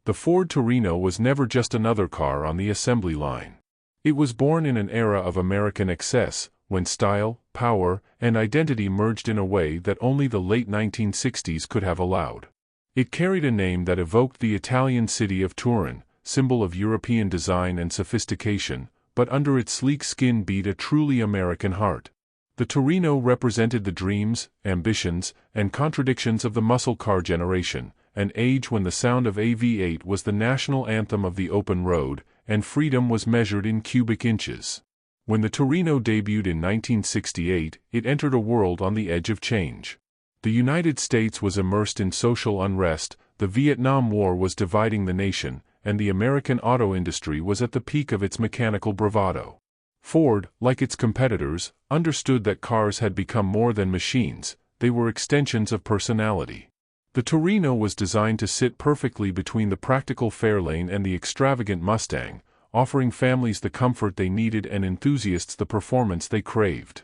The Ford Torino was never just another car on the assembly line. It was born in an era of American excess, when style, power, and identity merged in a way that only the late 1960s could have allowed. It carried a name that evoked the Italian city of Turin, symbol of European design and sophistication, but under its sleek skin beat a truly American heart. The Torino represented the dreams, ambitions, and contradictions of the muscle car generation, an age when the sound of a V8 was the national anthem of the open road, and freedom was measured in cubic inches. When the Torino debuted in 1968, it entered a world on the edge of change. The United States was immersed in social unrest, the Vietnam War was dividing the nation, and the American auto industry was at the peak of its mechanical bravado. Ford, like its competitors, understood that cars had become more than machines, they were extensions of personality. The Torino was designed to sit perfectly between the practical Fairlane and the extravagant Mustang, offering families the comfort they needed and enthusiasts the performance they craved.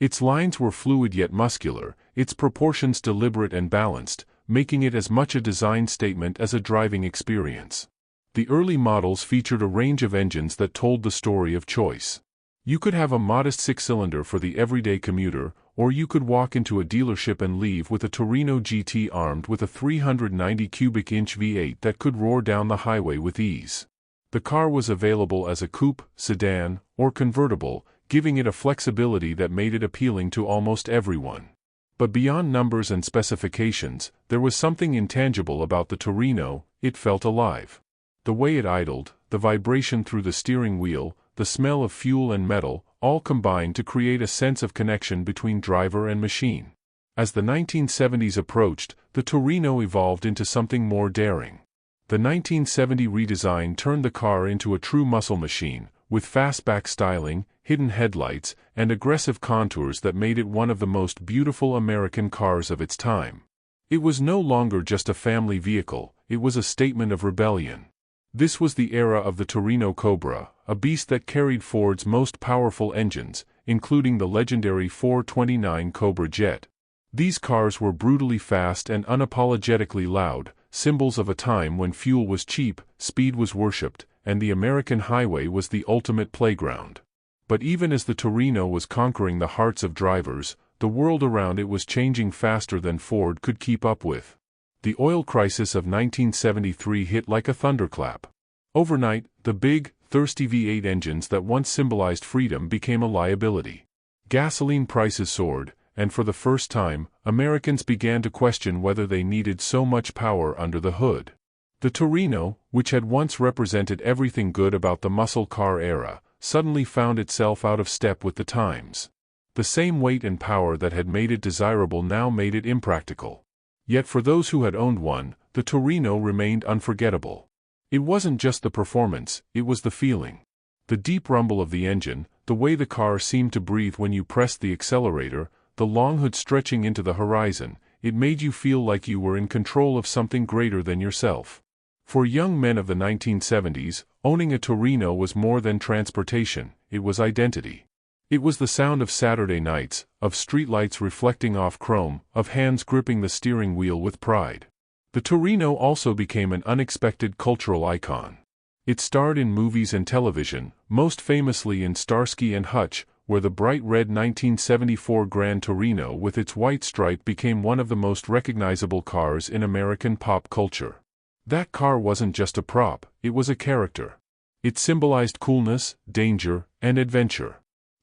Its lines were fluid yet muscular, its proportions deliberate and balanced, making it as much a design statement as a driving experience. The early models featured a range of engines that told the story of choice. You could have a modest six-cylinder for the everyday commuter, or you could walk into a dealership and leave with a Torino GT armed with a 390 cubic inch V8 that could roar down the highway with ease. The car was available as a coupe, sedan, or convertible, giving it a flexibility that made it appealing to almost everyone. But beyond numbers and specifications, there was something intangible about the Torino. It felt alive. The way it idled, the vibration through the steering wheel, the smell of fuel and metal, all combined to create a sense of connection between driver and machine. As the 1970s approached, the Torino evolved into something more daring. The 1970 redesign turned the car into a true muscle machine, with fastback styling, hidden headlights, and aggressive contours that made it one of the most beautiful American cars of its time. It was no longer just a family vehicle, it was a statement of rebellion. This was the era of the Torino Cobra, a beast that carried Ford's most powerful engines, including the legendary 429 Cobra Jet. These cars were brutally fast and unapologetically loud, symbols of a time when fuel was cheap, speed was worshipped, and the American highway was the ultimate playground. But even as the Torino was conquering the hearts of drivers, the world around it was changing faster than Ford could keep up with. The oil crisis of 1973 hit like a thunderclap. Overnight, the big, thirsty V8 engines that once symbolized freedom became a liability. Gasoline prices soared, and for the first time, Americans began to question whether they needed so much power under the hood. The Torino, which had once represented everything good about the muscle car era, suddenly found itself out of step with the times. The same weight and power that had made it desirable now made it impractical. Yet for those who had owned one, the Torino remained unforgettable. It wasn't just the performance, it was the feeling. The deep rumble of the engine, the way the car seemed to breathe when you pressed the accelerator, the long hood stretching into the horizon, it made you feel like you were in control of something greater than yourself. For young men of the 1970s, owning a Torino was more than transportation, it was identity. It was the sound of Saturday nights, of streetlights reflecting off chrome, of hands gripping the steering wheel with pride. The Torino also became an unexpected cultural icon. It starred in movies and television, most famously in Starsky and Hutch, where the bright red 1974 Grand Torino with its white stripe became one of the most recognizable cars in American pop culture. That car wasn't just a prop, it was a character. It symbolized coolness, danger, and adventure.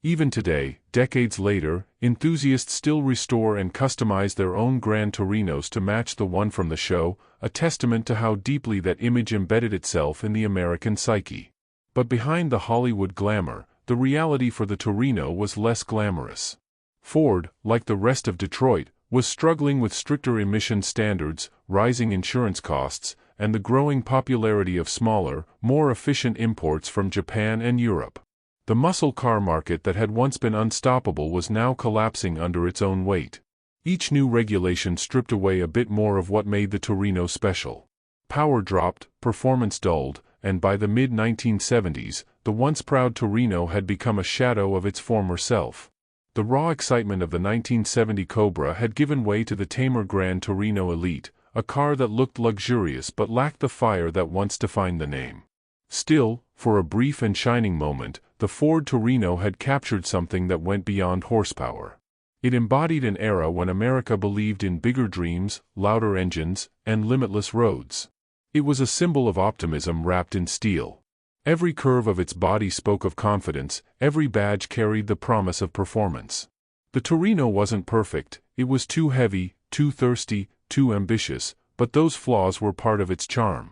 Even today, decades later, enthusiasts still restore and customize their own Gran Torinos to match the one from the show, a testament to how deeply that image embedded itself in the American psyche. But behind the Hollywood glamour, the reality for the Torino was less glamorous. Ford, like the rest of Detroit, was struggling with stricter emission standards, rising insurance costs, and the growing popularity of smaller, more efficient imports from Japan and Europe. The muscle car market that had once been unstoppable was now collapsing under its own weight. Each new regulation stripped away a bit more of what made the Torino special. Power dropped, performance dulled, and by the mid-1970s, the once proud Torino had become a shadow of its former self. The raw excitement of the 1970 Cobra had given way to the tamer Gran Torino Elite, a car that looked luxurious but lacked the fire that once defined the name. Still, for a brief and shining moment, the Ford Torino had captured something that went beyond horsepower. It embodied an era when America believed in bigger dreams, louder engines, and limitless roads. It was a symbol of optimism wrapped in steel. Every curve of its body spoke of confidence, every badge carried the promise of performance. The Torino wasn't perfect, it was too heavy, too thirsty, too ambitious, but those flaws were part of its charm.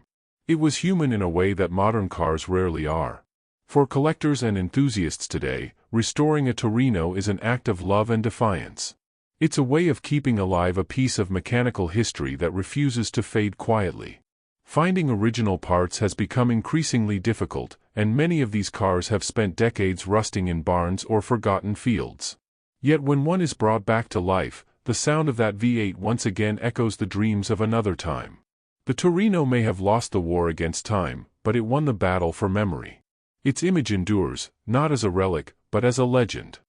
It was human in a way that modern cars rarely are. For collectors and enthusiasts today, restoring a Torino is an act of love and defiance. It's a way of keeping alive a piece of mechanical history that refuses to fade quietly. Finding original parts has become increasingly difficult, and many of these cars have spent decades rusting in barns or forgotten fields. Yet when one is brought back to life, the sound of that V8 once again echoes the dreams of another time. The Torino may have lost the war against time, but it won the battle for memory. Its image endures, not as a relic, but as a legend.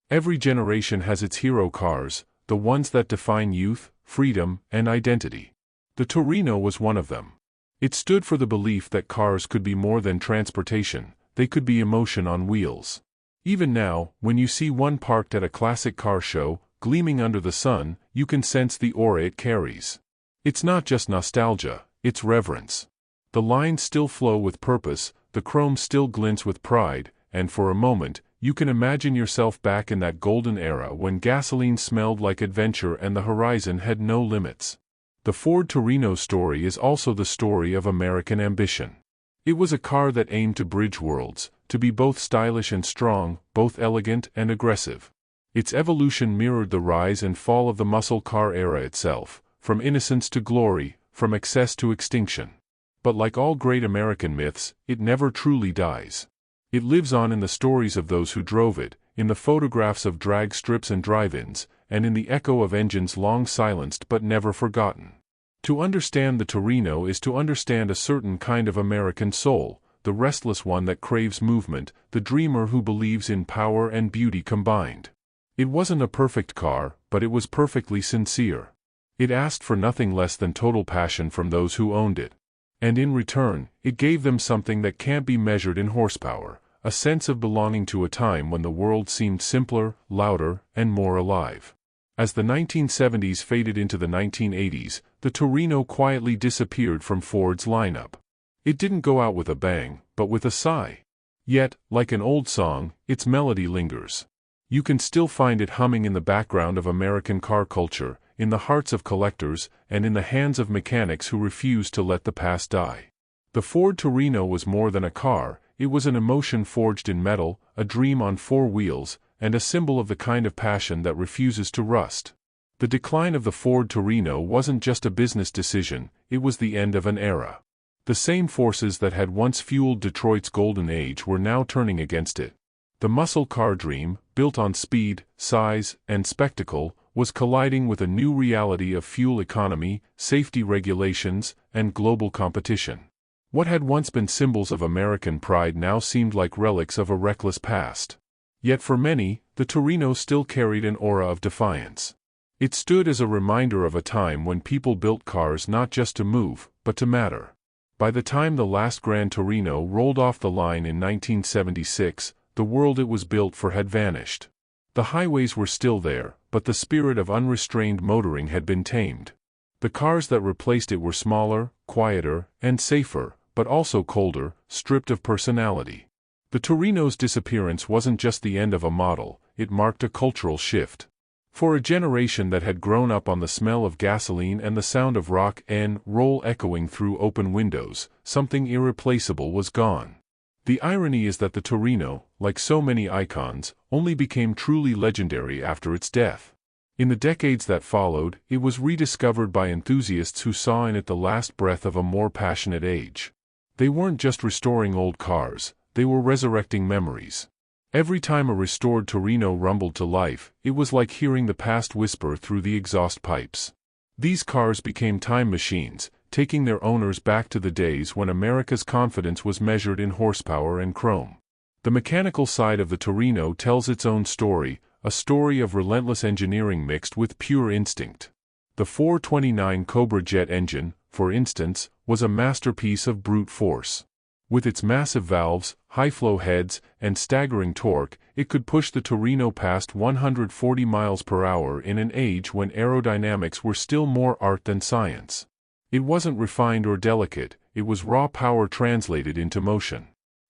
Every generation has its hero cars, the ones that define youth, freedom, and identity. The Torino was one of them. It stood for the belief that cars could be more than transportation, they could be emotion on wheels. Even now, when you see one parked at a classic car show, gleaming under the sun, you can sense the aura it carries. It's not just nostalgia, it's reverence. The lines still flow with purpose, the chrome still glints with pride, and for a moment, you can imagine yourself back in that golden era when gasoline smelled like adventure and the horizon had no limits. The Ford Torino story is also the story of American ambition. It was a car that aimed to bridge worlds, to be both stylish and strong, both elegant and aggressive. Its evolution mirrored the rise and fall of the muscle car era itself, from innocence to glory, from excess to extinction. But like all great American myths, it never truly dies. It lives on in the stories of those who drove it, in the photographs of drag strips and drive-ins, and in the echo of engines long silenced but never forgotten. To understand the Torino is to understand a certain kind of American soul, the restless one that craves movement, the dreamer who believes in power and beauty combined. It wasn't a perfect car, but it was perfectly sincere. It asked for nothing less than total passion from those who owned it. And in return, it gave them something that can't be measured in horsepower, a sense of belonging to a time when the world seemed simpler, louder, and more alive. As the 1970s faded into the 1980s, the Torino quietly disappeared from Ford's lineup. It didn't go out with a bang, but with a sigh. Yet, like an old song, its melody lingers. You can still find it humming in the background of American car culture, in the hearts of collectors, and in the hands of mechanics who refuse to let the past die. The Ford Torino was more than a car, it was an emotion forged in metal, a dream on four wheels, and a symbol of the kind of passion that refuses to rust. The decline of the Ford Torino wasn't just a business decision, it was the end of an era. The same forces that had once fueled Detroit's golden age were now turning against it. The muscle car dream, built on speed, size, and spectacle, was colliding with a new reality of fuel economy, safety regulations, and global competition. What had once been symbols of American pride now seemed like relics of a reckless past. Yet for many, the Torino still carried an aura of defiance. It stood as a reminder of a time when people built cars not just to move, but to matter. By the time the last Grand Torino rolled off the line in 1976, the world it was built for had vanished. The highways were still there, but the spirit of unrestrained motoring had been tamed. The cars that replaced it were smaller, quieter, and safer, but also colder, stripped of personality. The Torino's disappearance wasn't just the end of a model, it marked a cultural shift. For a generation that had grown up on the smell of gasoline and the sound of rock and roll echoing through open windows, something irreplaceable was gone. The irony is that the Torino, like so many icons, only became truly legendary after its death. In the decades that followed, it was rediscovered by enthusiasts who saw in it the last breath of a more passionate age. They weren't just restoring old cars, they were resurrecting memories. Every time a restored Torino rumbled to life, it was like hearing the past whisper through the exhaust pipes. These cars became time machines, taking their owners back to the days when America's confidence was measured in horsepower and chrome. The mechanical side of the Torino tells its own story, a story of relentless engineering mixed with pure instinct. The 429 Cobra jet engine, for instance, was a masterpiece of brute force. With its massive valves, high-flow heads, and staggering torque, it could push the Torino past 140 miles per hour in an age when aerodynamics were still more art than science. It wasn't refined or delicate, it was raw power translated into motion.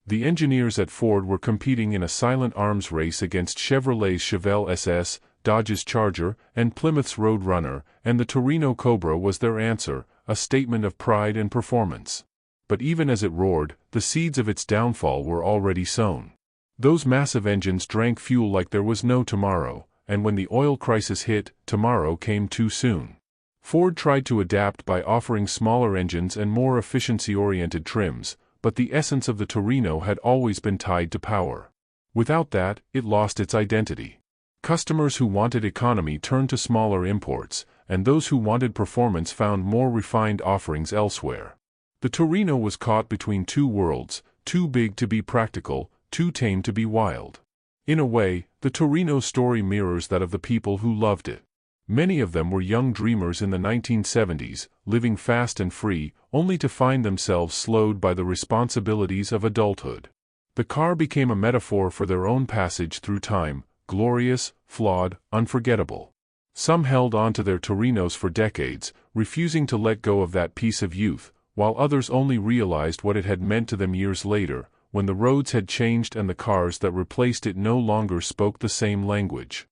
The engineers at Ford were competing in a silent arms race against Chevrolet's Chevelle SS, Dodge's Charger, and Plymouth's Road Runner, and the Torino Cobra was their answer, a statement of pride and performance. But even as it roared, the seeds of its downfall were already sown. Those massive engines drank fuel like there was no tomorrow, and when the oil crisis hit, tomorrow came too soon. Ford tried to adapt by offering smaller engines and more efficiency-oriented trims, but the essence of the Torino had always been tied to power. Without that, it lost its identity. Customers who wanted economy turned to smaller imports, and those who wanted performance found more refined offerings elsewhere. The Torino was caught between two worlds, too big to be practical, too tame to be wild. In a way, the Torino's story mirrors that of the people who loved it. Many of them were young dreamers in the 1970s, living fast and free, only to find themselves slowed by the responsibilities of adulthood. The car became a metaphor for their own passage through time, glorious, flawed, unforgettable. Some held on to their Torinos for decades, refusing to let go of that piece of youth, while others only realized what it had meant to them years later, when the roads had changed and the cars that replaced it no longer spoke the same language.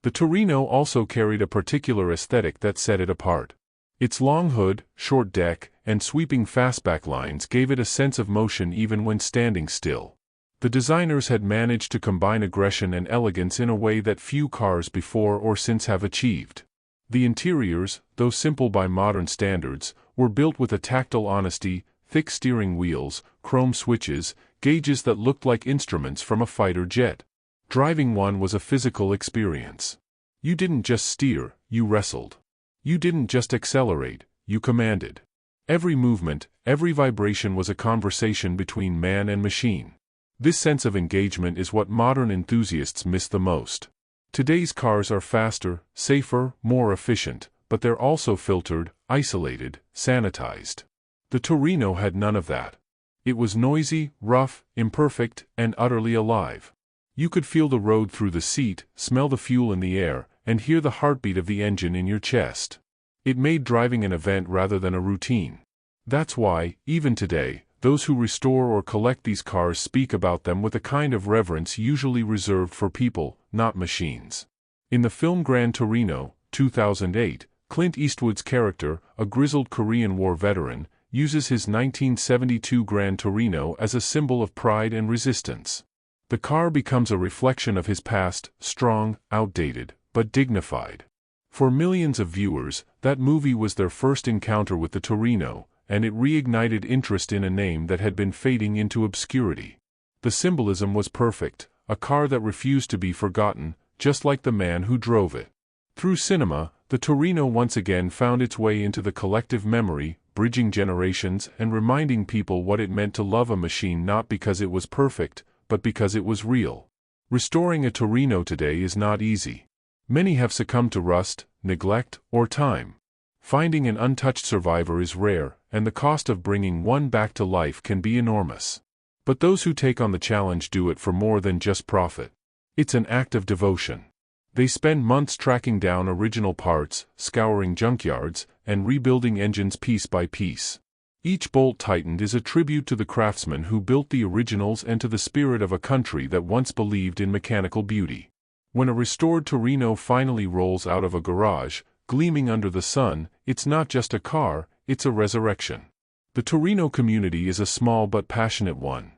The Torino also carried a particular aesthetic that set it apart. Its long hood, short deck, and sweeping fastback lines gave it a sense of motion even when standing still. The designers had managed to combine aggression and elegance in a way that few cars before or since have achieved. The interiors, though simple by modern standards, were built with a tactile honesty, thick steering wheels, chrome switches, gauges that looked like instruments from a fighter jet. Driving one was a physical experience. You didn't just steer, you wrestled. You didn't just accelerate, you commanded. Every movement, every vibration was a conversation between man and machine. This sense of engagement is what modern enthusiasts miss the most. Today's cars are faster, safer, more efficient, but they're also filtered, isolated, sanitized. The Torino had none of that. It was noisy, rough, imperfect, and utterly alive. You could feel the road through the seat, smell the fuel in the air, and hear the heartbeat of the engine in your chest. It made driving an event rather than a routine. That's why, even today, those who restore or collect these cars speak about them with a kind of reverence usually reserved for people, not machines. In the film Gran Torino, 2008, Clint Eastwood's character, a grizzled Korean War veteran, uses his 1972 Gran Torino as a symbol of pride and resistance. The car becomes a reflection of his past, strong, outdated, but dignified. For millions of viewers, that movie was their first encounter with the Torino, and it reignited interest in a name that had been fading into obscurity. The symbolism was perfect, a car that refused to be forgotten, just like the man who drove it. Through cinema, the Torino once again found its way into the collective memory, bridging generations and reminding people what it meant to love a machine not because it was perfect, but because it was real. Restoring a Torino today is not easy. Many have succumbed to rust, neglect, or time. Finding an untouched survivor is rare, and the cost of bringing one back to life can be enormous. But those who take on the challenge do it for more than just profit. It's an act of devotion. They spend months tracking down original parts, scouring junkyards, and rebuilding engines piece by piece. Each bolt tightened is a tribute to the craftsmen who built the originals and to the spirit of a country that once believed in mechanical beauty. When a restored Torino finally rolls out of a garage, gleaming under the sun, it's not just a car, it's a resurrection. The Torino community is a small but passionate one.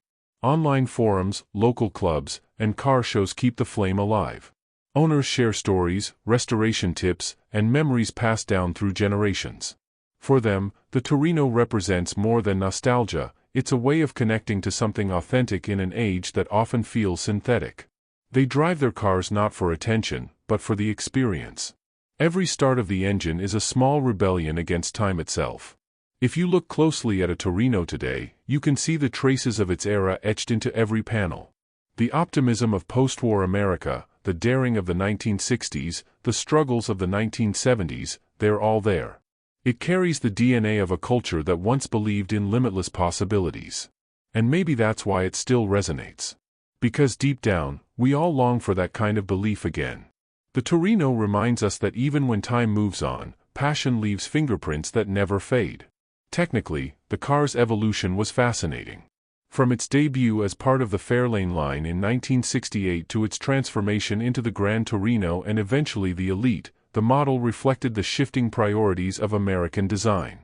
Online forums, local clubs, and car shows keep the flame alive. Owners share stories, restoration tips, and memories passed down through generations. For them, the Torino represents more than nostalgia, it's a way of connecting to something authentic in an age that often feels synthetic. They drive their cars not for attention, but for the experience. Every start of the engine is a small rebellion against time itself. If you look closely at a Torino today, you can see the traces of its era etched into every panel. The optimism of post-war America, the daring of the 1960s, the struggles of the 1970s, they're all there. It carries the DNA of a culture that once believed in limitless possibilities. And maybe that's why it still resonates. Because deep down, we all long for that kind of belief again. The Torino reminds us that even when time moves on, passion leaves fingerprints that never fade. Technically, the car's evolution was fascinating. From its debut as part of the Fairlane line in 1968 to its transformation into the Gran Torino and eventually the Elite, the model reflected the shifting priorities of American design.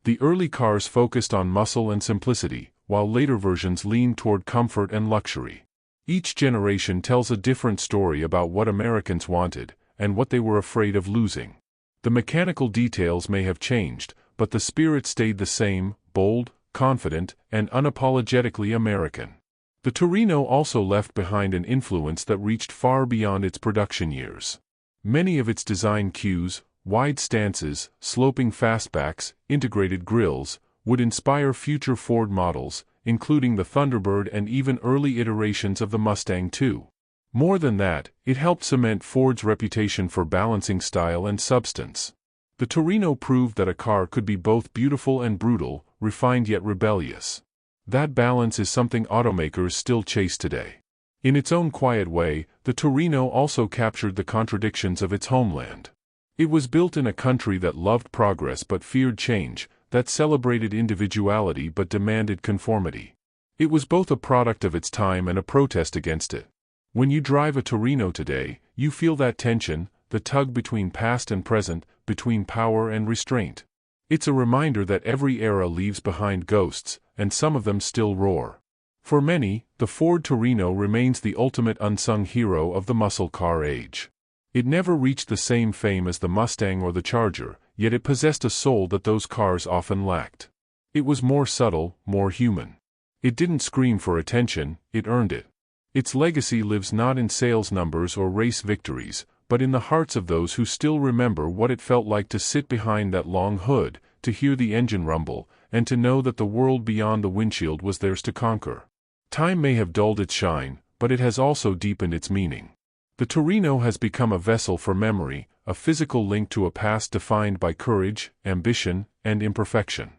The early cars focused on muscle and simplicity, while later versions leaned toward comfort and luxury. Each generation tells a different story about what Americans wanted, and what they were afraid of losing. The mechanical details may have changed, but the spirit stayed the same: bold, confident, and unapologetically American. The Torino also left behind an influence that reached far beyond its production years. Many of its design cues, wide stances, sloping fastbacks, integrated grilles, would inspire future Ford models, including the Thunderbird and even early iterations of the Mustang II. More than that, it helped cement Ford's reputation for balancing style and substance. The Torino proved that a car could be both beautiful and brutal, refined yet rebellious. That balance is something automakers still chase today. In its own quiet way, the Torino also captured the contradictions of its homeland. It was built in a country that loved progress but feared change, that celebrated individuality but demanded conformity. It was both a product of its time and a protest against it. When you drive a Torino today, you feel that tension, the tug between past and present, between power and restraint. It's a reminder that every era leaves behind ghosts, and some of them still roar. For many, the Ford Torino remains the ultimate unsung hero of the muscle car age. It never reached the same fame as the Mustang or the Charger, yet it possessed a soul that those cars often lacked. It was more subtle, more human. It didn't scream for attention, it earned it. Its legacy lives not in sales numbers or race victories, but in the hearts of those who still remember what it felt like to sit behind that long hood, to hear the engine rumble, and to know that the world beyond the windshield was theirs to conquer. Time may have dulled its shine, but it has also deepened its meaning. The Torino has become a vessel for memory, a physical link to a past defined by courage, ambition, and imperfection.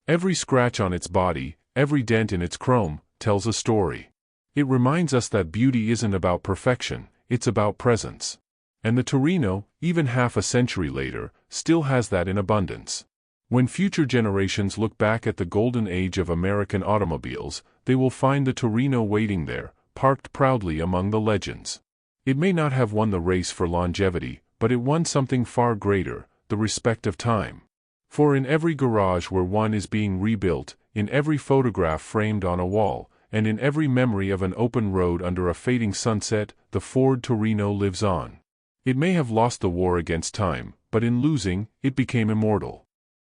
Every scratch on its body, every dent in its chrome, tells a story. It reminds us that beauty isn't about perfection, it's about presence. And the Torino, even half a century later, still has that in abundance. When future generations look back at the golden age of American automobiles, they will find the Torino waiting there, parked proudly among the legends. It may not have won the race for longevity, but it won something far greater: the respect of time. For in every garage where one is being rebuilt, in every photograph framed on a wall, and in every memory of an open road under a fading sunset, the Ford Torino lives on. It may have lost the war against time, but in losing, it became immortal.